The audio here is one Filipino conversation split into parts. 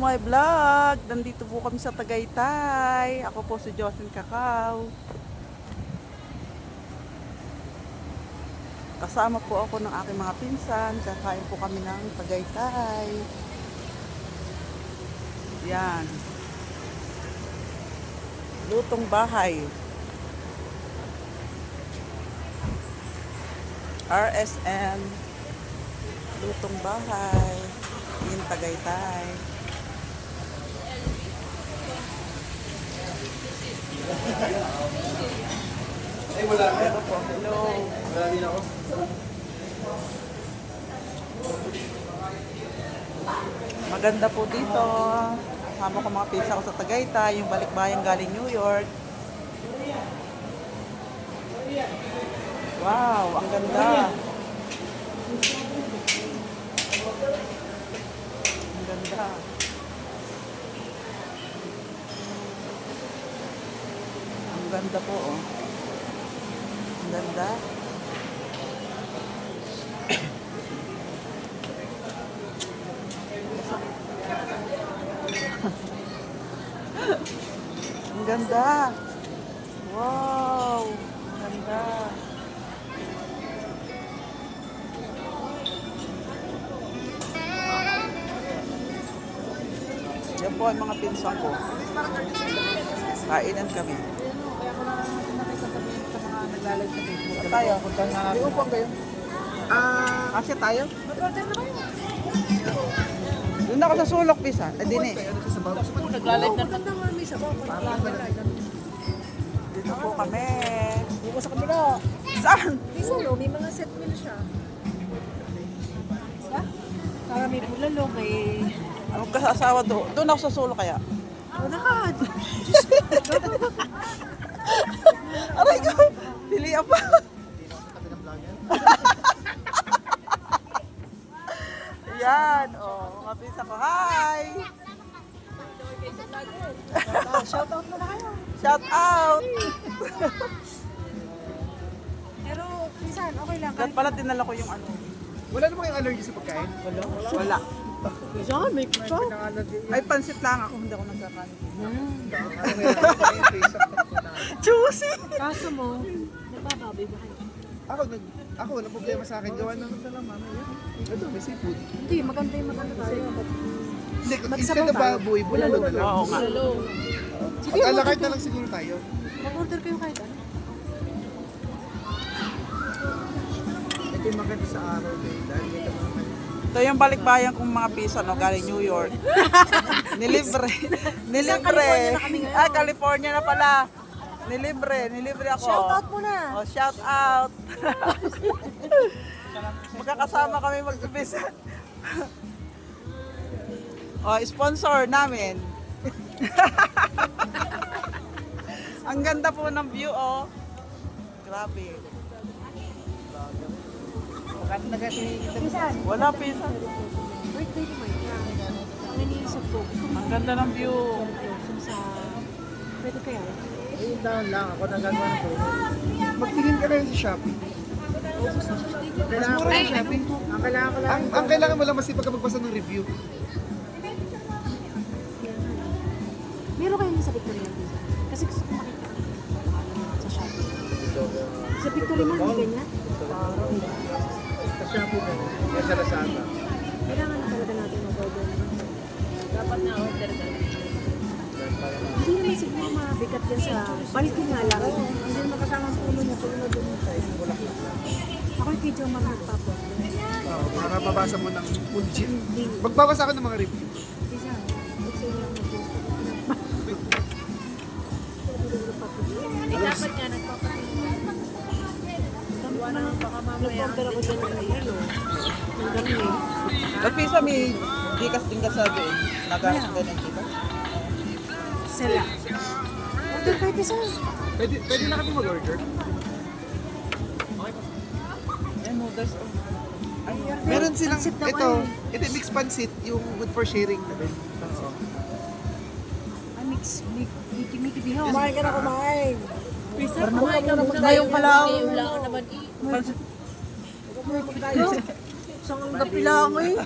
my vlog! Nandito po kami sa Tagaytay. Ako po si Jocelyn Cacao. Kasama po ako ng aking mga pinsan. Kakain po kami ng Tagaytay. Yan. Lutong bahay. RSN. Lutong bahay. Yung Tagaytay. Ay, wala ka. Pero po, hello. Wala din ako. Maganda po dito. Kasama ko mga pinsa ko sa Tagaytay. Yung balikbayan galing New York. Wow, ang ganda. Ang ganda. Ang ganda po, oh. Ang ganda. Ang ganda. Wow, ang ganda. Yan po ang mga pinsan ko. Kainan kami. Kaya ko na nakisasabihin sa mga naglalagay sa Facebook. At tayo. May upang kayo? Kasi tayo. Mag-order na kayo. Doon ako sa sulok, pisa. Dini. Naglalagay na kanta nga may sabaw. Dito po kami. Buko sa kabila. Saan? May mga set meal siya. Diba? Para may bulalo, may... Anong kasasawa doon? Doon ako sa sulok kaya. Lakad. Aray ko! Pili pa. Yan. Oh, mga pinsa ko. Hi! Shout out mo na kayo. Shout out! Pero, minsan, okay lang. Dapat pala dinala ko yung ano. Wala namang yung allergy sa pagkain? Wala. Minsan, may kutsyo. Ay, pansit lang ako. Hindi ako nagkakanin. Face up na. Juicy! Kaso mo, nagbababoy ba kayo? Ako, walang problema sa akin. Gawa ng ito, may seafood. Hindi, maganda yung maganda tayo. Hindi, Magsabaw instead na tayo. baboy, bulalo na lang. Oo nga. Sige, Alakart na lang siguro tayo. mag-order kayo kahit ano. Ito yung maganda sa araw eh. Dahil may naman Ito yung balikbayan kong mga pisa, no, galing New York. Nilibre. Nilibre. California na kami ngayon. Ah, California na pala. Nilibre ako. Shout out mo na. Oh, shout out. Magkakasama kami magpipisa. Oh, sponsor namin. Ang ganda po ng view, oh. Grabe. Minsan, Wala pisa. birthday ko ngayon. Ang iniisip ko, gusto mo Ang ganda ng view. yung sa... Pwede kaya? ayun down lang. Ako nagagawa ng promo. Magtingin ka rin sa Shopee. Mas mura sa Shopee. Ang kailangan mo lang masipag ka magbasa ng review. Meron kayo sa Victoria Pizza. Kasi gusto ko makita sa Shopee. Sa Victoria Mall, hindi ganyan. Sa Shopee na. Yan sa Lazada. Kailangan na talaga natin mag-order. Dapat na order ka. Hindi naman siguro mabigat yan sa balikin nga lang. Hindi naman kasama ang puno niya. Puno doon mo tayo. Ako yung kay Joe mga nagpapot. Para mabasa mo ng legit. Magbabasa ka ng mga review. Isa, gusto niya mag-gusto. Dapat nga nagpapot. Baka mamaya. Nag-order ako dyan ng ano. Ng garni. Nagpisa may Gcash din ka sa doon. Nag-ask din ang Gcash. Sila. Order kahit isa. Pwede na kami mag-order. Ayan, noodles. Oh. Ay, Meron silang, Pansit daw ito ay. mixed pancit, yung good for sharing na din. Ay, Mickey Bihaw. Kumain ka na kumain. Kumain ka na Ngayon pa lang. Wala ka naman Pansit. Tayo. Isang ang gapilang eh.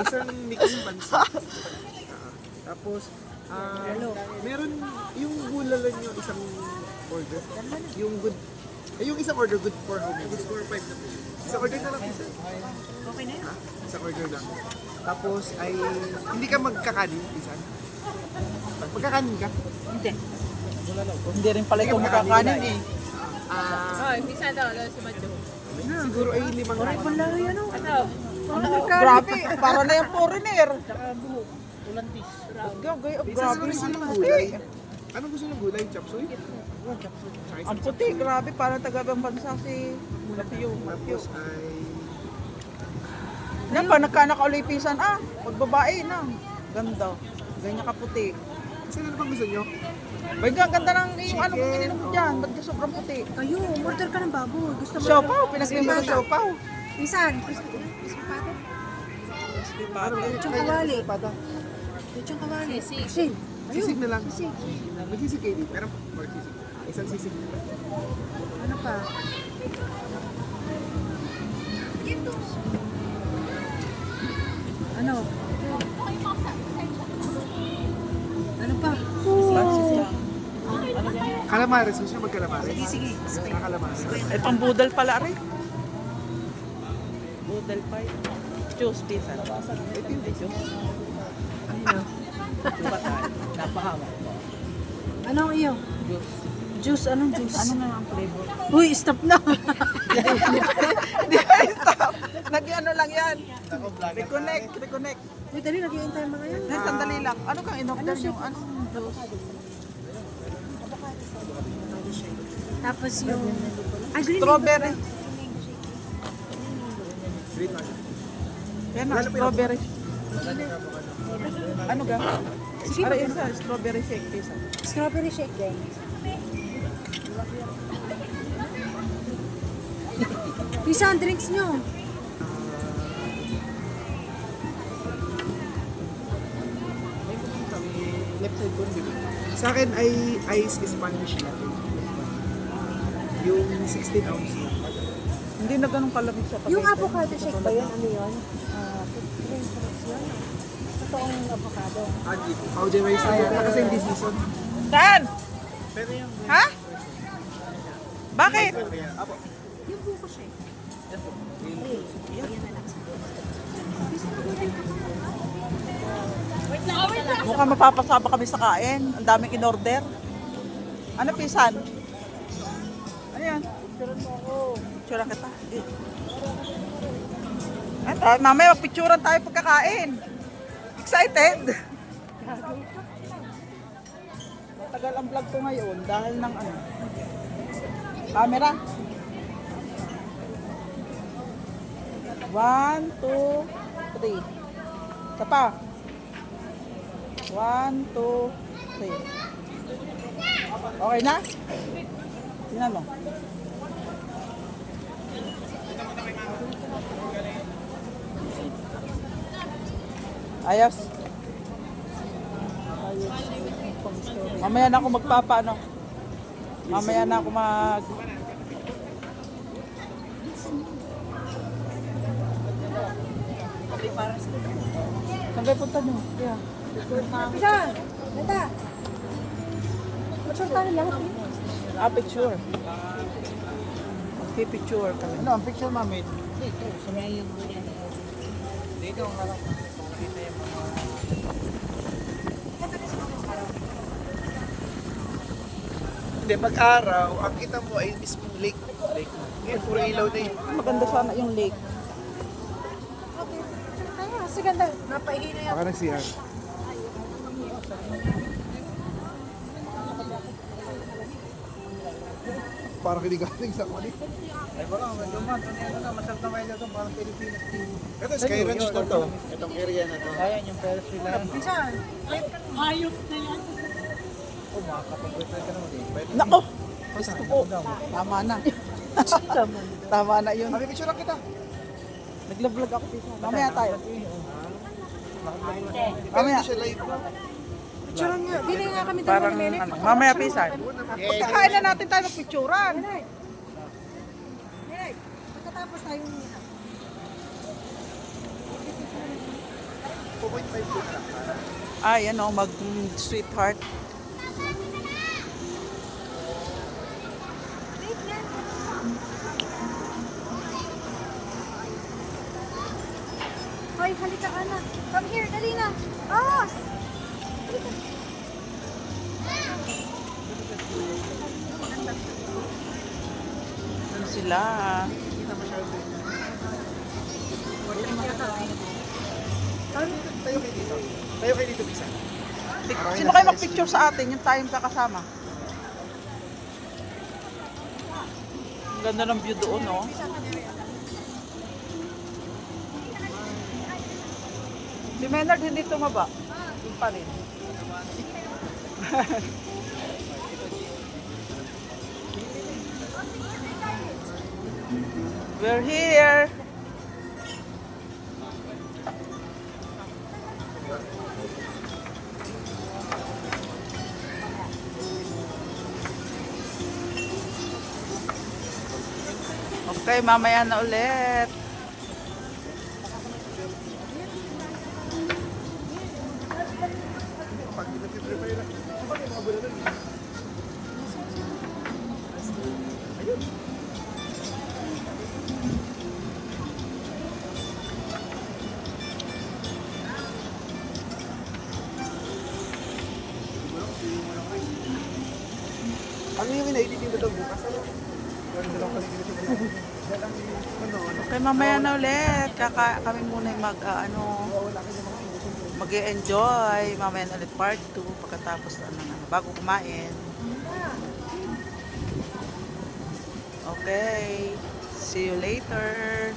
Isang mixed pansit. Tapos, meron yung bulalan yung isang order. Yung good, yung isang order good for home. Good for 5 na po. Isang order na lang isa. Okay na yun. Isang order lang. Tapos ay, hindi ka magkakanin, isan? Magkakanin ka? Hindi. Hindi rin pala ito makakanin eh. Siguro ay 5 Oray kanin. pala yan o. Grabe, para na yung foreigner. Grabe. Gusto ng gulay. Anong gusto ng gulay? Chapsuy? Ang puti, grabe, parang taga-ibang bansa si Lapio. Tapos ay, Yan pa, nagkanakaulipisan, pagbabae na. Ganda. Ganyan kaputi. saan ano pang gusto nyo? Bay, ganda ng yung ano kung ininom mo dyan. Ba't ka sobrang puti? Kayo, order ka ng baboy. Gusto mo? Siopaw, pinagpimo ng siopaw. Isan. Crispy pato. Lechong kawali. Lechong kawali. Sisig. Sisig na lang. Sisig. May sisig kayo dito. Meron or sisig. Isang sisig. Ano pa? Ano? Ano pa? Calamares. Gusto nyo mag-calamares? Sige. Calamares. Eh, pang budal pala rin. Budal pa yun. Juice, pizza. Ito yung juice. Ano? Napahama. Anong iyo? Juice. Juice, anong juice? Ano na ang flavor? Uy, stop na! Hindi ba stop? Nag-ano lang yan. Reconnect. Wait, dali, nag-iintay mga yan. Dahil sandali lang. Ano kang in-order yung ano? Tapos yung... Ay, green Strawberry. Green one. Yan na, strawberry. Ano ga? Sige, Ano isa? Strawberry shake pizza. strawberry shake din. Pisa ang drinks nyo. Left side ko dito. Sa akin ay ice Spanish latte. Yung 16 ounce lang. Hindi na ganun kalamig sa Yung avocado shake ba yun? Ano yun? Green fruits yun. Totoong avocado. Powder rice na yata kasi hindi season. Dan! Pero yung Ha? Bakit? Apo. Yung buko shake. Mukhang mapapasaba kami sa kain. Ang daming in-order. Ano pisan? Ano yan? Picturean mo ako. Picturean kita. Mamaya magpicturean tayo pagkakain. Excited? Matagal ang vlog ko ngayon dahil ng ano. Camera. 1, 2, 3. Isa pa. 1, 2, 3. Okay na? Tingnan mo. Ayos. Mamaya na ako magpapaano. Mamaya na ako mag... Saan kayo punta nyo? Yeah. Pisa! Nata! Picture tayo lang. Picture. Okay, picture kami. Ano ang picture mami? Hindi, pag-araw, ang kita mo ay mismong lake. Ngayon, puro ilaw na yun. Maganda sana yung lake. Ay, sige, ganda. Napaihi na yan. Baka nag-CR. Parang kinigaling sa kulit. Ay, wala, medyo man. Ano na, masal na may dito, parang Pilipinas. Ito, Sky Ranch na to. Itong area na to. Ayan yung Ferris wheel lang. Pisa! Hayop na yan. Oh, makakapag-refer ka naman eh. Nako! Gusto ko. Tama na. Tama na yun. Mami, picture lang kita. Nagla-vlog ako dito. Mamaya tayo. Pero Mamaya. hindi siya live. Picture nga. Bili nga kami Parang dalawang minutes. ano. Mamaya pisan. Pagkakain na natin tayo magpicturan. Tapos tayo 2.5 foot lang. Ay, ano, mag-sweetheart. Hoy, halika anak. Come here, dali na. Os! Ano sila? Tayo kayo dito. Tayo kayo dito, Bisa. Sino kayo mag-picture sa atin? Yung tayong kakasama. Ang ganda ng view doon, no? Si Maynard hindi tumaba. Yung pa rin. We're here. Okay, mamaya na ulit. Pag nag-prepare na. Kapag yung mga bulalo niya. Ayun. Ano yung ina-edit yung daw bukas? Ano daw paligid sa mga Okay, mamaya na ulit. Kami muna yung mag-enjoy. Mamaya na ulit part 2 pagkatapos bago kumain. Okay. See you later.